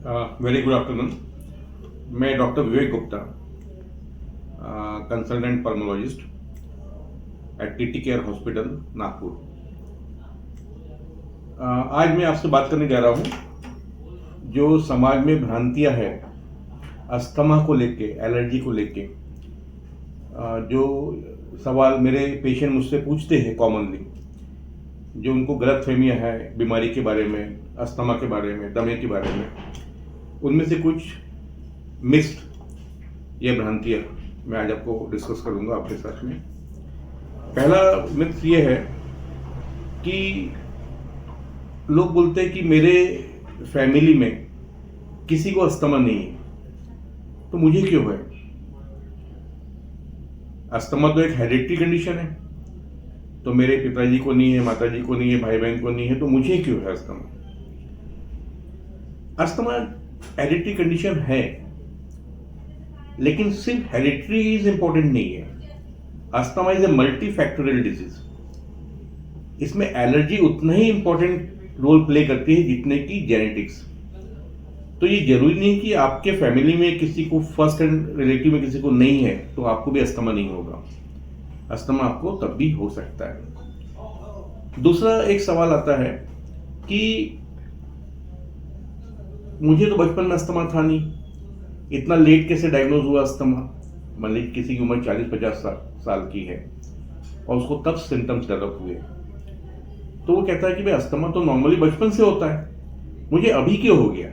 Very good afternoon. मैं doctor Vivek Gupta, consultant pulmonologist at TT care hospital Nagpur. आज मैं आपसे बात करने जा रहा हूँ जो समाज में भ्रांतियाँ हैं अस्थमा को लेके, एलर्जी को लेके। जो सवाल मेरे पेशेंट मुझसे पूछते हैं कॉमनली, जो उनको गलतफहमियाँ हैं बीमारी के बारे में, अस्थमा के बारे में, दमे के बारे में, उनमें से कुछ मिस्ड या भ्रांतियाँ मैं आज आपको डिस्कस करूंगा आपके साथ में। पहला मिथ ये है कि लोग बोलते हैं कि मेरे फैमिली में किसी को अस्थमा नहीं है, तो मुझे क्यों है। अस्थमा तो एक हेरिडिटरी कंडीशन है, तो मेरे पिताजी को नहीं है, माताजी को नहीं है, भाई बहन को नहीं है, तो मुझे क्यों है अस्थमा। अस्थमा हेरिडिटरी कंडीशन है, लेकिन सिर्फ हेरिडिटरी इज इंपॉर्टेंट नहीं है। Asthma is a multi factorial disease. इसमें एलर्जी उतना ही इंपॉर्टेंट रोल प्ले करती है जितने की जेनेटिक्स। तो ये जरूरी नहीं कि आपके फैमिली में किसी को, फर्स्ट हैंड रिलेटिव में किसी को नहीं है तो आपको भी अस्थमा नहीं होगा। अस्थमा आपको तब भी हो सकता है। दूसरा एक सवाल आता है कि मुझे तो बचपन में अस्थमा था नहीं, इतना लेट कैसे डायग्नोज हुआ अस्थमा। मान लीजिए किसी की उम्र 40-50 साल की है और उसको तब सिम्टम्स डेवलप हुए, तो वो कहता है कि भाई अस्थमा तो नॉर्मली बचपन से होता है, मुझे अभी क्यों हो गया।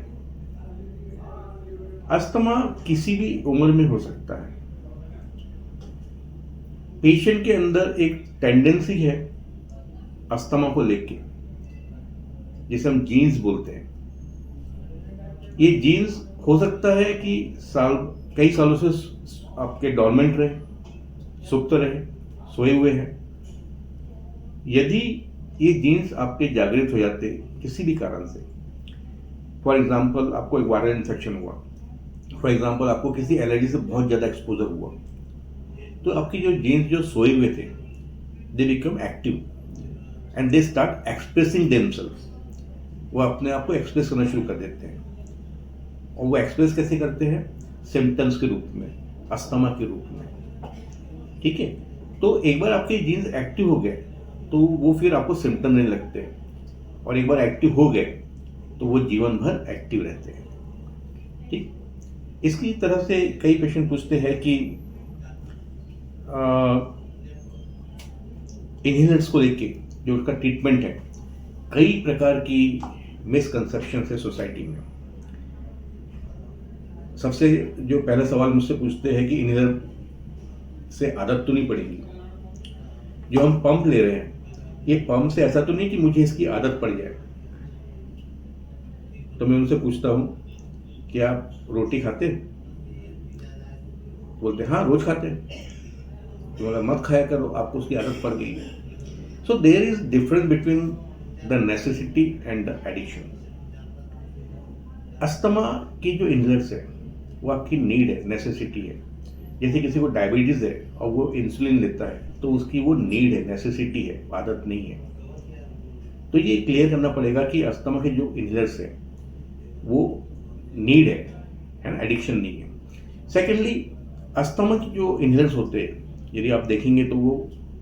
अस्थमा किसी भी उम्र में हो सकता है। पेशेंट के अंदर एक टेंडेंसी है अस्थमा को लेके, जिसे हम जीन्स बोलते हैं। ये जीन्स हो सकता है कि कई सालों से आपके डॉर्मेंट रहे, सुप्त रहे, सोए हुए हैं। यदि ये जीन्स आपके जागृत हो जाते किसी भी कारण से, फॉर एग्जांपल आपको एक वायरल इन्फेक्शन हुआ, फॉर एग्जांपल आपको किसी एलर्जी से बहुत ज़्यादा एक्सपोजर हुआ, तो आपकी जो जीन्स जो सोए हुए थे, they become active and they start expressing themselves. वो अपने आप को एक्सप्रेस करना शुरू कर देते हैं। और वो एक्सप्रेस कैसे करते हैं? सिम्टम्स के रूप में, अस्थमा के रूप में। ठीक है, तो एक बार आपके जीन्स एक्टिव हो गए तो वो फिर आपको सिम्टम नहीं लगते, और एक बार एक्टिव हो गए तो वो जीवन भर एक्टिव रहते हैं। ठीक, इसकी तरह से कई पेशेंट पूछते हैं कि इनहेलर्स को लेके जो उसका ट्रीटमेंट है, कई प्रकार की मिसकंसेप्शन है सोसाइटी में। सबसे जो पहला सवाल मुझसे पूछते हैं कि इनहेलर से आदत तो नहीं पड़ेगी। जो हम पंप ले रहे हैं, ये पंप से ऐसा तो नहीं कि मुझे इसकी आदत पड़ जाए। तो मैं उनसे पूछता हूँ कि आप रोटी खाते? बोलते हाँ, रोज खाते हैं। तो बोला मत खाया करो, आपको उसकी आदत पड़ गई है। So there is difference between the necessity and the addiction. Asthma की जो इनहेलर्स है वो आपकी नीड है, नेसेसिटी है। जैसे किसी को डायबिटीज है और वो इंसुलिन लेता है, तो उसकी वो नीड है, नेसेसिटी है, आदत नहीं है। तो ये क्लियर करना पड़ेगा कि अस्थमा के जो इनहेलर्स है वो नीड है ना, एडिक्शन नहीं है। सेकेंडली, अस्थमा की जो इनहेलर्स होते हैं, यदि आप देखेंगे तो वो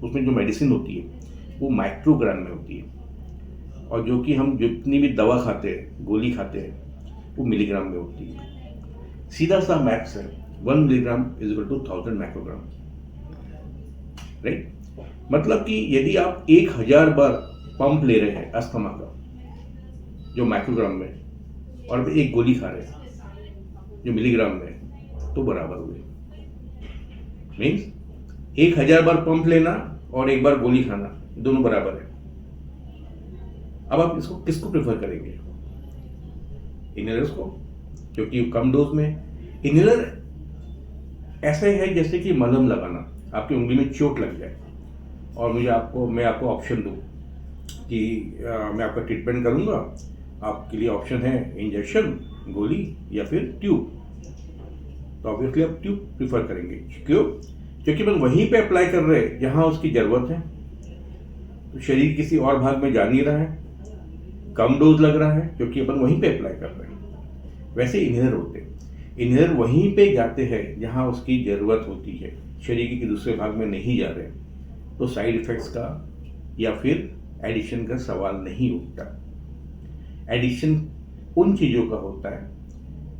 उसमें जो मेडिसिन होती है वो माइक्रोग्राम में होती है, और जो कि हम जितनी भी दवा खाते हैं, गोली खाते हैं, वो मिलीग्राम में होती है। सीधा सा मैथ्स है, 1 milligram is equal to 1000 microgram. Right, मतलब कि यदि आप 1000 बार पंप ले रहे हैं अस्थमा का जो माइक्रोग्राम में, और एक गोली खा रहे हैं जो मिलीग्राम में, तो बराबर हुए। मीन्स 1000 बार पंप लेना और एक बार गोली खाना, दोनों बराबर है। अब आप इसको किसको प्रेफर करेंगे? इनहेलर्स को, क्योंकि कम डोज में। इनहेलर ऐसे है जैसे कि मलहम लगाना, आपकी उंगली में चोट लग जाए और मैं आपको ऑप्शन दूं कि मैं आपका ट्रीटमेंट करूंगा, आपके लिए ऑप्शन है इंजेक्शन, गोली या फिर ट्यूब। तो ऑब्वियसली आप ट्यूब प्रीफर करेंगे। क्यों? क्योंकि बस वहीं पे अप्लाई कर रहे हैं जहां उसकी जरूरत है। तो शरीर किसी और भाग में जा नहीं रहा है, कम डोज लग रहा है क्योंकि अपन वहीं पे अप्लाई कर रहे हैं। वैसे इन्हेलर होते हैं। इन्हेलर वहीं पे जाते हैं जहाँ उसकी ज़रूरत होती है, शरीर के दूसरे भाग में नहीं जा रहे, तो साइड इफ़ेक्ट्स का या फिर एडिक्शन का सवाल नहीं उठता। एडिक्शन उन चीज़ों का होता है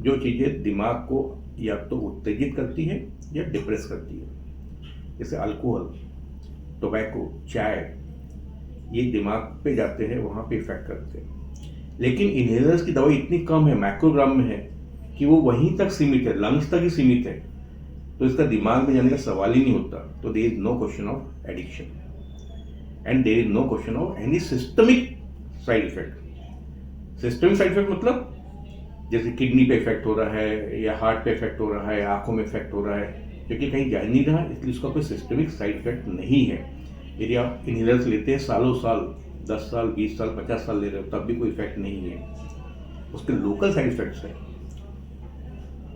जो चीज़ें दिमाग को या तो उत्तेजित करती है या डिप्रेस करती है, जैसे अल्कोहल, टोबैको, चाय, ये दिमाग पे जाते हैं, वहाँ पे इफेक्ट करते हैं। लेकिन इन्हेलर्स की दवाई इतनी कम है, माइक्रोग्राम में है, कि वो वहीं तक सीमित है, लंग्स तक ही सीमित है, तो इसका दिमाग में जाने का सवाल ही नहीं होता। तो there is no question of addiction and there is no question of any systemic side effect. Systemic side effect मतलब जैसे किडनी पे इफेक्ट हो रहा है या हार्ट पे इफेक्ट हो रहा है, आंखों में इफेक्ट हो रहा है, क्योंकि कहीं जा नहीं रहा, इसलिए उसका कोई सिस्टमिक साइड इफेक्ट नहीं है। यदि आप इन्हेलर्स लेते हैं सालों साल, 10 साल, 20 साल, 50 साल ले रहे हो, तब भी कोई इफेक्ट नहीं है। उसके लोकल साइड इफेक्ट्स हैं,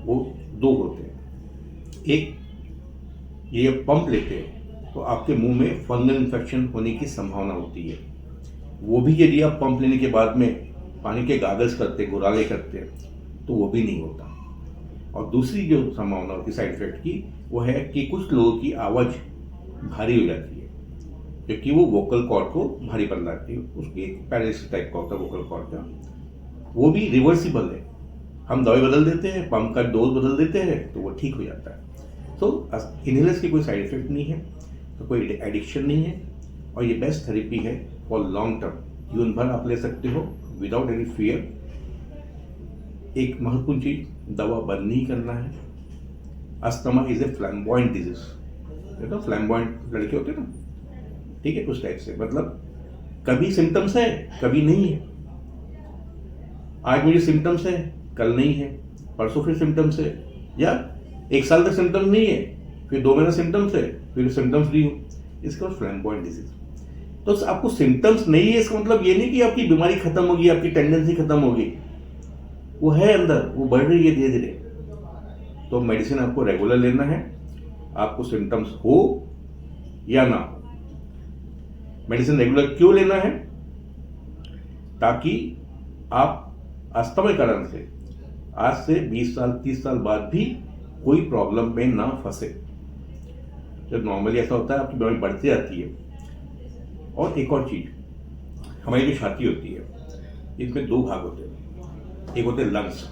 वो दो होते हैं। एक, ये पंप लेते हैं तो आपके मुंह में फंगल इन्फेक्शन होने की संभावना होती है, वो भी यदि आप पंप लेने के बाद में पानी के गागल्स करते, गुराले करते हैं, तो वो भी नहीं होता। और दूसरी जो संभावना होती है साइड इफेक्ट की, वो है कि कुछ लोगों की आवाज़ भारी हो जाती है, क्योंकि वो वोकल कॉर्ड को भारी बन जाती है, उसकी पैरालिसिस टाइप का होता है वोकल कॉर्ड का। वो भी रिवर्सिबल है, हम दवाई बदल देते हैं, पंप का डोज बदल देते हैं, तो वो ठीक हो जाता है। तो इन्हेलर्स की कोई साइड इफेक्ट नहीं है, तो कोई एडिक्शन नहीं है, और ये बेस्ट थेरेपी है फॉर लॉन्ग टर्म, जीवन भर आप ले सकते हो विदाउट एनी फियर। एक महत्वपूर्ण चीज, दवा बंद नहीं करना है। Asthma is a flamboyant disease, देखो फ्लैम्बॉयंट लड़के होते हैं ना, ठीक है, उस टाइप से, मतलब कभी सिम्टम्स है, कभी नहीं है। आज मुझे सिम्टम्स है, कल नहीं है, परसों फिर सिम्टम्स है, या एक साल तक सिम्टम्स नहीं है, फिर 2 महीना सिम्टम्स है, फिर सिम्टम्स नहीं हो, इसका फ्लैम्बॉयंट डिजीज। तो आपको सिम्टम्स नहीं है, इसका मतलब ये नहीं कि आपकी बीमारी खत्म होगी, आपकी टेंडेंसी खत्म होगी, वो है अंदर, वो बढ़ रही है धीरे धीरे। तो मेडिसिन आपको रेगुलर लेना है, आपको सिम्टम्स हो या ना हो। मेडिसिन रेगुलर क्यों लेना है? ताकि आप अस्थमा के कारण से आज से 20 साल 30 साल बाद भी कोई प्रॉब्लम में ना फंसे। जब नॉर्मली ऐसा होता है, आपकी बीमारी बढ़ती जाती है। और एक और चीज, हमारी जो छाती होती है, इसमें 2 भाग होते हैं, एक होते हैं लंग्स,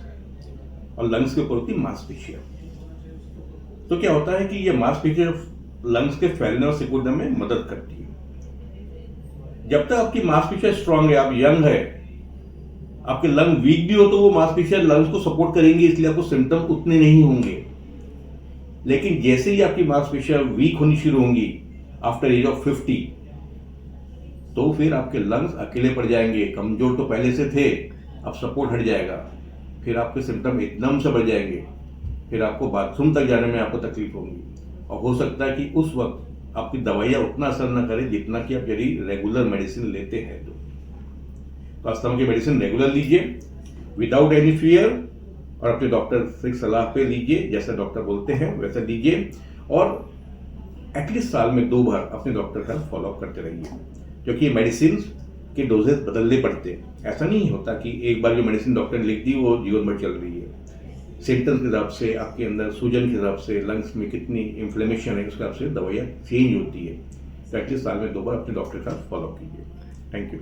और लंग्स के ऊपर होती है मांसपेशियां। तो क्या होता है कि ये मांसपेशियां लंग्स के फैलने और सिकुड़ने में मदद करती है। जब तक आपकी मांसपेशियां स्ट्रांग है, आप यंग है, आपके लंग वीक भी हो, तो वो मांसपेशियां लंग्स को सपोर्ट करेंगी, इसलिए आपको सिम्टम उतने नहीं होंगे। लेकिन जैसे ही आपकी मांसपेशियां वीक होनी शुरू होंगी आफ्टर एज ऑफ 50, तो फिर आपके लंग्स अकेले पड़ जाएंगे, कमजोर तो पहले से थे, अब सपोर्ट हट जाएगा, फिर आपके सिम्टम एकदम से बढ़ जाएंगे, फिर आपको बाथरूम तक जाने में आपको तकलीफ होगी, और हो सकता है कि उस वक्त आपकी दवाइयाँ उतना असर न करें जितना कि आप यदि रेगुलर मेडिसिन लेते हैं। तो अस्थमा की मेडिसिन रेगुलर लीजिए विदाउट एनी फियर, और अपने डॉक्टर से सलाह पे लीजिए, जैसा डॉक्टर बोलते हैं वैसा लीजिए, और एटलीस्ट साल में 2 बार अपने डॉक्टर का फॉलोअप करते रहिए, क्योंकि मेडिसिन के डोजेस बदलने पड़ते हैं। ऐसा नहीं होता कि एक बार जो मेडिसिन डॉक्टर ने लिख दी वो जीवन भर चल रही है। सिम्टम्स के हिसाब से, आपके अंदर सूजन के हिसाब से, लंग्स में कितनी इन्फ्लेमेशन है, उसके हिसाब से दवाइयाँ चेंज होती है। तो एटलीस्ट साल में 2 बार अपने डॉक्टर का फॉलोअप कीजिए। Thank you.